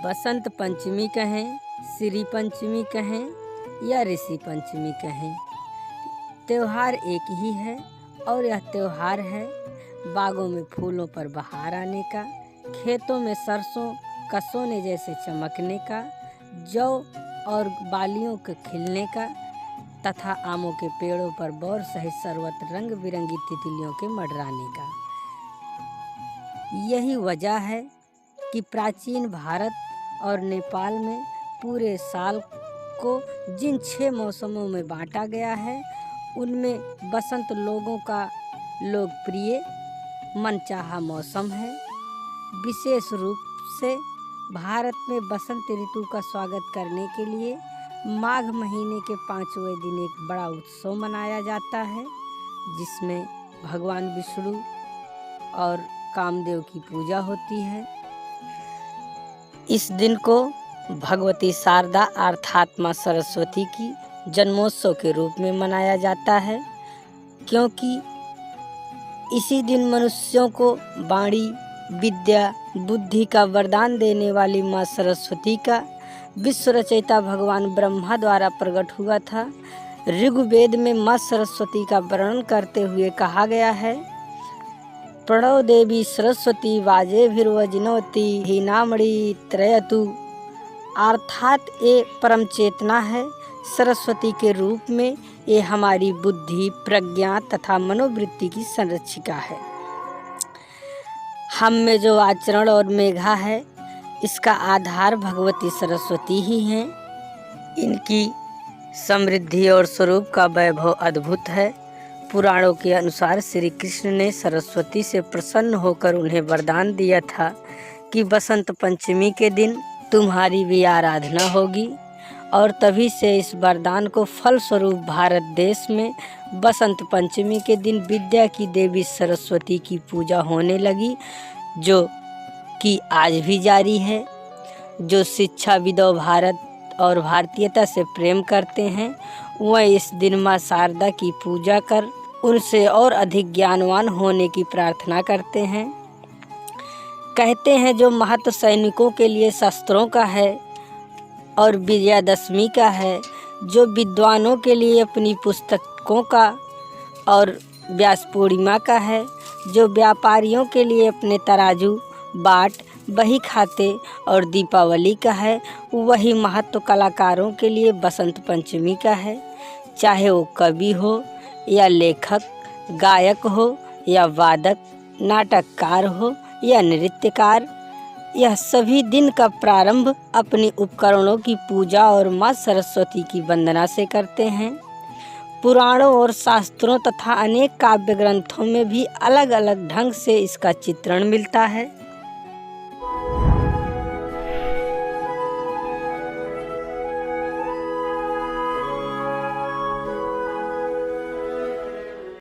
बसंत पंचमी कहें, श्री पंचमी कहें या ऋषि पंचमी कहें, त्योहार एक ही है और यह त्योहार है बागों में फूलों पर बहार आने का, खेतों में सरसों का सोने जैसे चमकने का, जौ और बालियों के खिलने का तथा आमों के पेड़ों पर बौर सहित सर्वत्र रंग बिरंगी तितलियों के मंडराने का। यही वजह है कि प्राचीन भारत और नेपाल में पूरे साल को जिन 6 मौसमों में बांटा गया है उनमें बसंत लोगों का लोकप्रिय मनचाहा मौसम है। विशेष रूप से भारत में बसंत ऋतु का स्वागत करने के लिए माघ महीने के 5वें दिन एक बड़ा उत्सव मनाया जाता है जिसमें भगवान विष्णु और कामदेव की पूजा होती है। इस दिन को भगवती शारदा अर्थात माँ सरस्वती की जन्मोत्सव के रूप में मनाया जाता है, क्योंकि इसी दिन मनुष्यों को वाणी, विद्या, बुद्धि का वरदान देने वाली माँ सरस्वती का विश्व रचयिता भगवान ब्रह्मा द्वारा प्रकट हुआ था। ऋग्वेद में माँ सरस्वती का वर्णन करते हुए कहा गया है, प्रणव देवी सरस्वती वाजेभिर्वज्नवती हीनामणि त्रयतु, अर्थात ये परम चेतना है। सरस्वती के रूप में ये हमारी बुद्धि, प्रज्ञा तथा मनोवृत्ति की संरक्षिका है। हम में जो आचरण और मेघा है इसका आधार भगवती सरस्वती ही हैं। इनकी समृद्धि और स्वरूप का वैभव अद्भुत है। पुराणों के अनुसार श्री कृष्ण ने सरस्वती से प्रसन्न होकर उन्हें वरदान दिया था कि बसंत पंचमी के दिन तुम्हारी भी आराधना होगी, और तभी से इस वरदान को फल स्वरूप भारत देश में बसंत पंचमी के दिन विद्या की देवी सरस्वती की पूजा होने लगी, जो कि आज भी जारी है। जो शिक्षाविदों भारत और भारतीयता से प्रेम करते हैं वह इस दिन माँ शारदा की पूजा कर उनसे और अधिक ज्ञानवान होने की प्रार्थना करते हैं। कहते हैं जो महत्व सैनिकों के लिए शस्त्रों का है और विजयादशमी का है, जो विद्वानों के लिए अपनी पुस्तकों का और व्यास पूर्णिमा का है, जो व्यापारियों के लिए अपने तराजू, बाट, बही खाते और दीपावली का है, वही महत्व कलाकारों के लिए बसंत पंचमी का है। चाहे वो कवि हो या लेखक, गायक हो या वादक, नाटककार हो या नृत्यकार, यह सभी दिन का प्रारंभ अपने उपकरणों की पूजा और माँ सरस्वती की वंदना से करते हैं। पुराणों और शास्त्रों तथा अनेक काव्य ग्रंथों में भी अलग अलग ढंग से इसका चित्रण मिलता है।